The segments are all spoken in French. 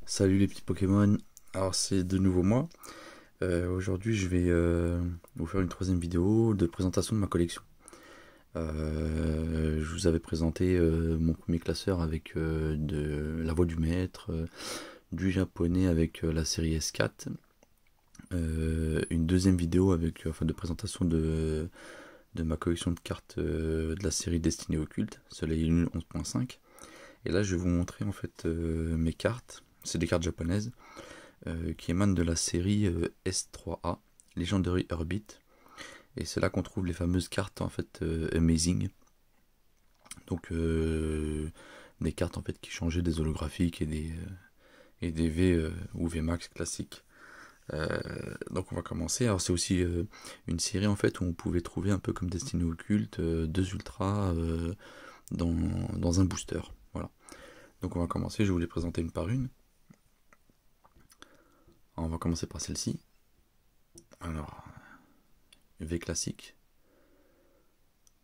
Salut les petits Pokémon, alors c'est de nouveau moi. Aujourd'hui je vais vous faire une troisième vidéo de présentation de ma collection. Je vous avais présenté mon premier classeur avec de la voix du maître, du japonais avec la série S4, une deuxième vidéo avec de présentation de ma collection de cartes de la série Destinée Occulte, Soleil et Lune 11.5. Et là je vais vous montrer en fait mes cartes, c'est des cartes japonaises qui émane de la série S3A, Legendary Orbit. Et c'est là qu'on trouve les fameuses cartes en fait Amazing. Donc des cartes en fait qui changeaient des holographiques et des V ou VMAX classiques. Donc on va commencer. Alors c'est aussi une série en fait où on pouvait trouver un peu comme Destinée Occulte, deux ultras dans un booster. Voilà. Donc on va commencer, je vais vous les présenter une par une. Alors, on va commencer par celle-ci. Alors, V classique.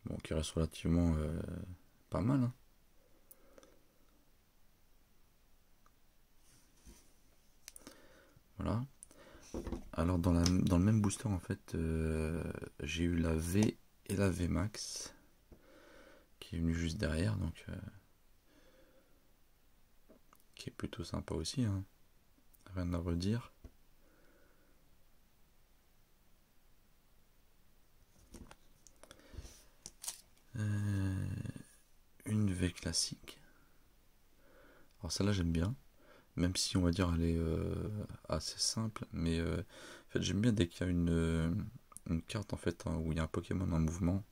Bon, qui reste relativement pas mal. Hein. Voilà. Alors dans le même booster en fait, j'ai eu la V et la V Max qui est venue juste derrière, donc qui est plutôt sympa aussi. Hein. Rien à redire. Une V classique. Alors celle-là j'aime bien, même si on va dire elle est assez simple, mais en fait j'aime bien dès qu'il y a une carte en fait hein, où il y a un Pokémon en mouvement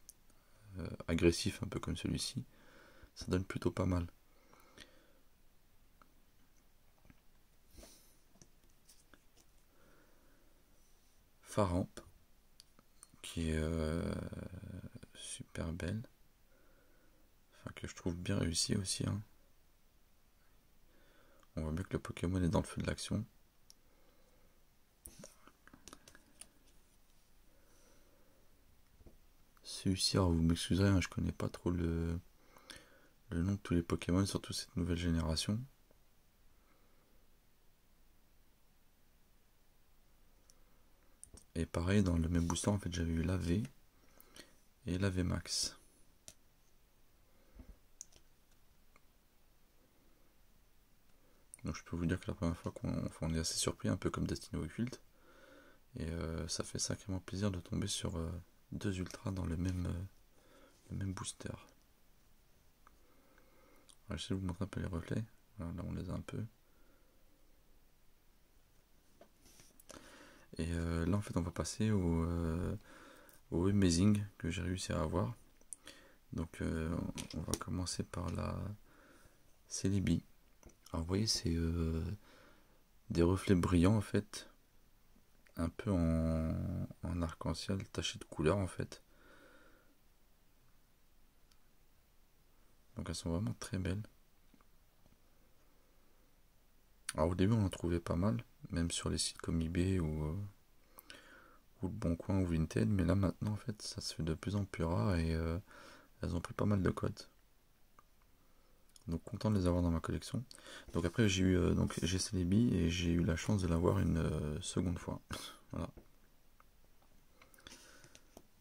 agressif un peu comme celui-ci, ça donne plutôt pas mal. Faramp, qui est super belle, enfin que je trouve bien réussi aussi. Hein. On voit bien que le Pokémon est dans le feu de l'action. Celui-ci, alors vous m'excuserez, hein, je connais pas trop le nom de tous les Pokémon, surtout cette nouvelle génération. Et pareil, dans le même booster, en fait, j'avais eu la V et la V Max. Donc je peux vous dire que la première fois qu'on est assez surpris, un peu comme Destinée Occulte. Et ça fait sacrément plaisir de tomber sur deux ultras dans le même booster. Alors, j'essaie de vous montrer un peu les reflets. Voilà, là on les a un peu. Et là en fait on va passer au Amazing que j'ai réussi à avoir. Donc on va commencer par la Celebi. Alors vous voyez c'est des reflets brillants en fait, un peu en arc-en-ciel taché de couleur en fait. Donc elles sont vraiment très belles. Alors au début on en trouvait pas mal, même sur les sites comme eBay ou le Bon Coin ou Vinted, mais là maintenant en fait ça se fait de plus en plus rare et elles ont pris pas mal de cotes. Donc content de les avoir dans ma collection. Donc après j'ai eu donc j'ai Celebi et j'ai eu la chance de l'avoir une seconde fois. Voilà.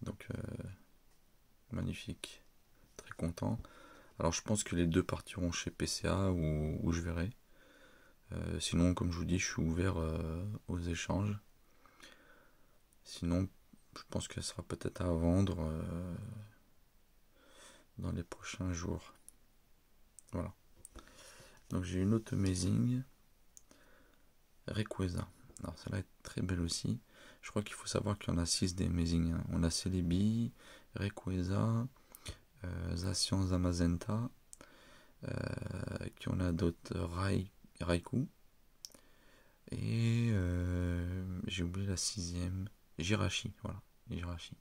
Donc magnifique, très content. Alors je pense que les deux partiront chez PCA ou je verrai. Sinon comme je vous dis je suis ouvert aux échanges. Sinon je pense qu'elle sera peut-être à vendre dans les prochains jours. Voilà. Donc j'ai une autre Amazing Rayquaza. Alors celle-là est très belle aussi. Je crois qu'il faut savoir qu'il y en a 6 des Amazing. Hein. On a Celebi, Rayquaza, Zacian Zamazenta, qui on a d'autres Raikou. Et j'ai oublié la sixième. Jirachi, voilà. Jirachi.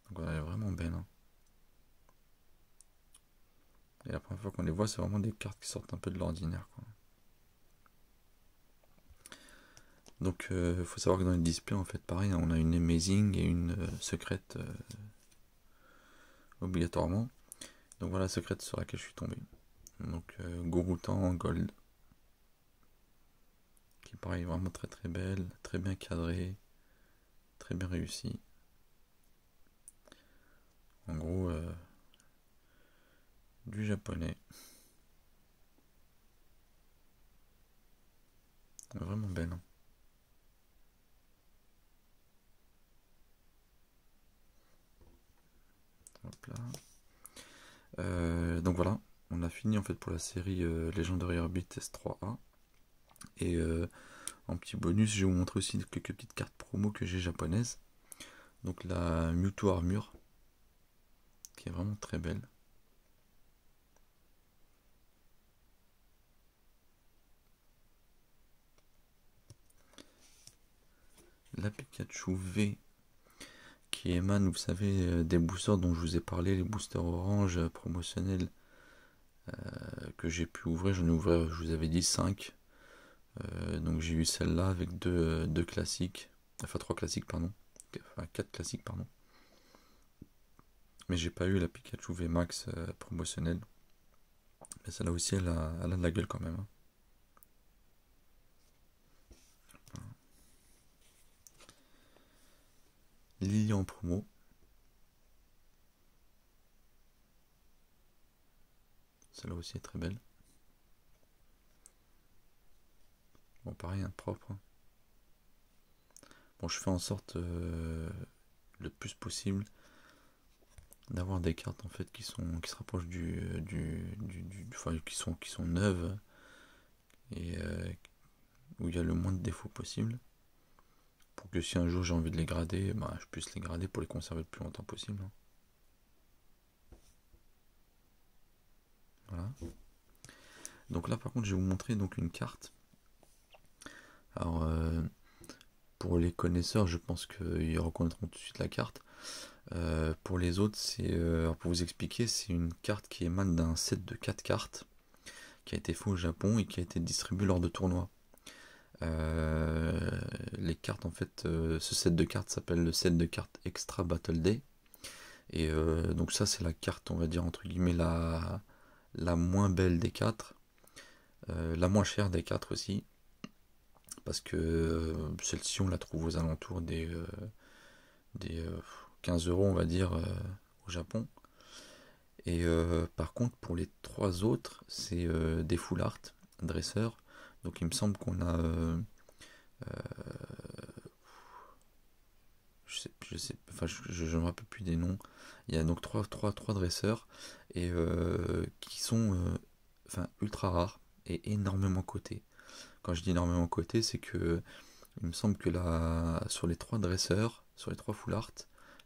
Donc voilà, elle est vraiment belle. Hein. Et la première fois qu'on les voit, c'est vraiment des cartes qui sortent un peu de l'ordinaire. Quoi. Donc il faut savoir que dans les displays, en fait, pareil, on a une Amazing et une secrète obligatoirement. Donc voilà la secrète sur laquelle je suis tombé. Donc Goroutan Gold, qui pareil vraiment très très belle, très bien cadrée, très bien réussie. En gros, du japonais. Vraiment belle. Hein. Hop là. Donc voilà, on a fini en fait pour la série Legendary Orbit S3A. Et en petit bonus, je vais vous montrer aussi quelques petites cartes promo que j'ai japonaises. Donc la Mewtwo Armure, qui est vraiment très belle. La Pikachu V, qui émane, vous savez, des boosters dont je vous ai parlé, les boosters orange promotionnels que j'ai pu ouvrir. J'en ai ouvert, je vous avais dit 5. Donc j'ai eu celle-là avec deux classiques, enfin 3 classiques, pardon. Enfin 4 classiques, pardon. Mais j'ai pas eu la Pikachu V Max promotionnelle. Mais celle-là aussi, elle a de la gueule quand même. Hein. Lily en promo. Celle-là aussi est très belle. Bon, pareil, hein, propre. Hein. Bon, je fais en sorte le plus possible d'avoir des cartes en fait qui se rapprochent enfin, qui sont neuves et où il y a le moins de défauts possible pour que si un jour j'ai envie de les grader, bah, je puisse les grader pour les conserver le plus longtemps possible. Hein. Voilà. Donc là par contre je vais vous montrer donc une carte. Alors pour les connaisseurs je pense qu'ils reconnaîtront tout de suite la carte. Pour les autres, pour vous expliquer, c'est une carte qui émane d'un set de 4 cartes qui a été fait au Japon et qui a été distribué lors de tournois. Les cartes, en fait, ce set de cartes s'appelle le set de cartes Extra Battle Day. Et donc ça, c'est la carte, on va dire, entre guillemets, la moins belle des 4. La moins chère des 4 aussi. Parce que celle-ci, on la trouve aux alentours des 15 euros, on va dire, au Japon. Et par contre, pour les 3 autres, c'est des full art, dresseurs. Donc il me semble qu'on a. Enfin, je ne me rappelle plus des noms. Il y a donc 3 dresseurs et qui sont enfin, ultra rares et énormément cotés. Quand je dis énormément cotés, c'est que il me semble que sur les 3 dresseurs, sur les 3 full art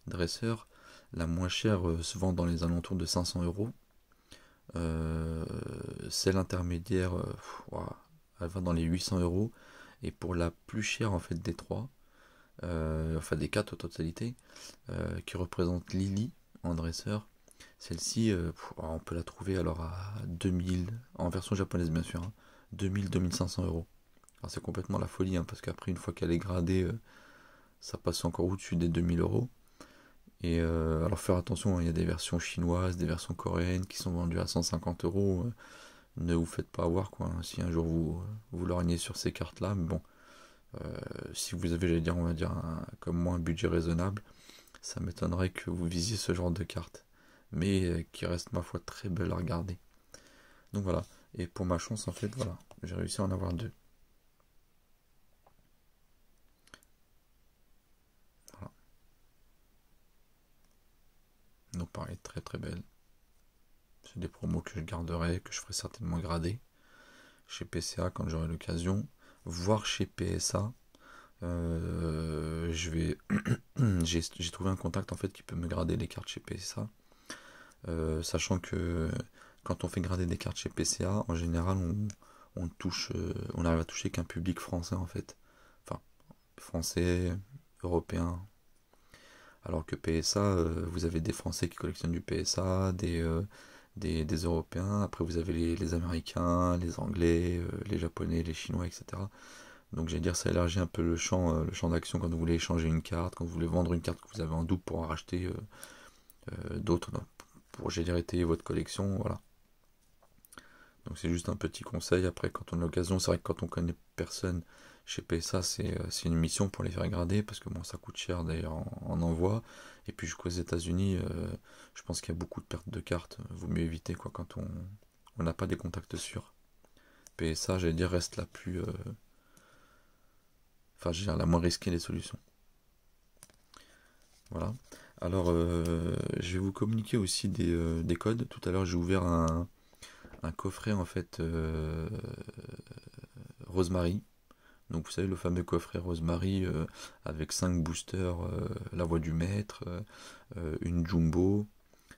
dresseurs, la moins chère se vend dans les alentours de 500 euros. Celle intermédiaire, elle va dans les 800 euros. Et pour la plus chère en fait des 3, enfin des 4 en totalité, qui représente Lily en dresseur, celle-ci, on peut la trouver alors à 2000, en version japonaise bien sûr, hein, 2000-2500 euros. Alors c'est complètement la folie, hein, parce qu'après une fois qu'elle est gradée, ça passe encore au-dessus des 2000 euros. Et alors faire attention, hein, il y a des versions chinoises, des versions coréennes qui sont vendues à 150 euros. Ne vous faites pas avoir quoi. Hein, si un jour vous lorgnez sur ces cartes là, mais bon, si vous avez, j'allais dire, on va dire comme moi un budget raisonnable, ça m'étonnerait que vous visiez ce genre de cartes, mais qui reste ma foi très belle à regarder. Donc voilà. Et pour ma chance en fait, voilà, j'ai réussi à en avoir 2. Voilà. Donc pareil, très très belle. C'est des promos que je garderai, que je ferai certainement grader chez PCA quand j'aurai l'occasion, voire chez PSA. Je vais j'ai trouvé un contact en fait qui peut me grader les cartes chez PSA, sachant que quand on fait grader des cartes chez PCA, en général on touche, on arrive à toucher qu'un public français en fait, enfin français, européen, alors que PSA, vous avez des Français qui collectionnent du PSA, des Européens, après vous avez les Américains, les Anglais, les Japonais, les Chinois, etc. Donc j'allais dire, ça élargit un peu le champ d'action quand vous voulez échanger une carte, quand vous voulez vendre une carte que vous avez en double pour en racheter d'autres pour gérer étayer votre collection, voilà. Donc c'est juste un petit conseil. Après, quand on a l'occasion, c'est vrai que quand on connaît personne chez PSA, c'est une mission pour les faire grader, parce que bon, ça coûte cher d'ailleurs en envoi. Et puis jusqu'aux États-Unis, je pense qu'il y a beaucoup de pertes de cartes. Vaut mieux éviter quoi quand on n'a pas des contacts sûrs. PSA, j'allais dire, reste la plus, enfin, je veux dire, la moins risquée des solutions. Voilà. Alors, je vais vous communiquer aussi des codes. Tout à l'heure, j'ai ouvert un coffret en fait Rosemary. Donc vous savez le fameux coffret Rosemary avec 5 boosters, la voix du maître, une jumbo,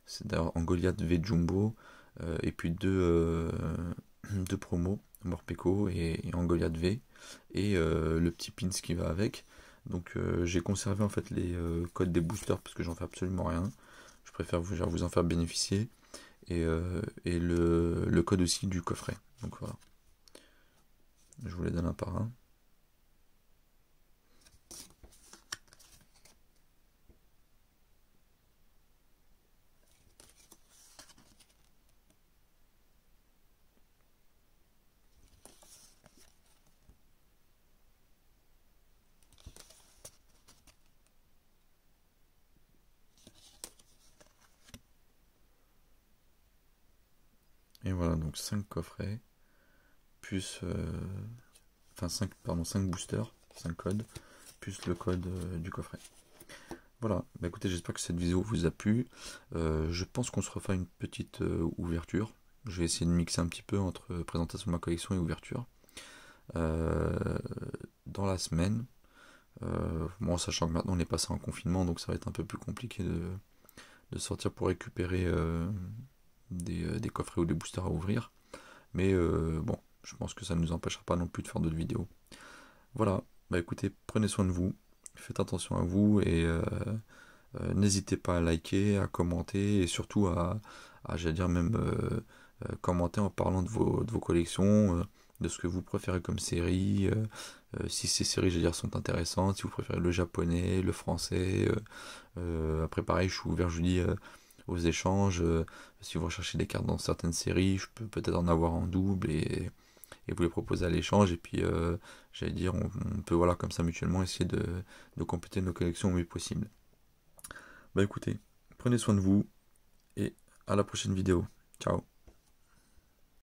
c'est d'ailleurs en Goliath V jumbo, et puis deux promos, Morpeko et en Goliath V, et le petit pins qui va avec. Donc j'ai conservé en fait les codes des boosters parce que j'en fais absolument rien. Je préfère vous en faire bénéficier. Et le code aussi du coffret. Donc voilà. Je vous les donne un par un. Et voilà, donc 5 coffrets, plus enfin 5 boosters, 5 codes, plus le code du coffret. Voilà, bah écoutez, j'espère que cette vidéo vous a plu. Je pense qu'on se refait une petite ouverture. Je vais essayer de mixer un petit peu entre présentation de ma collection et ouverture. Dans la semaine. Bon, sachant que maintenant on est passé en confinement, donc ça va être un peu plus compliqué de sortir pour récupérer des coffrets ou des boosters à ouvrir. Mais bon, je pense que ça ne nous empêchera pas non plus de faire d'autres vidéos. Voilà, bah écoutez, prenez soin de vous, faites attention à vous et n'hésitez pas à liker, à commenter et surtout j'allais dire même commenter en parlant de vos collections, de ce que vous préférez comme série, si ces séries, j'allais dire, sont intéressantes, si vous préférez le japonais, le français. Après pareil, je suis ouvert, je vous dis, aux échanges. Si vous recherchez des cartes dans certaines séries, je peux peut-être en avoir en double et vous les proposer à l'échange. Et puis, j'allais dire, on peut voilà, comme ça mutuellement essayer de compléter nos collections au mieux possible. Bah écoutez, prenez soin de vous et à la prochaine vidéo. Ciao.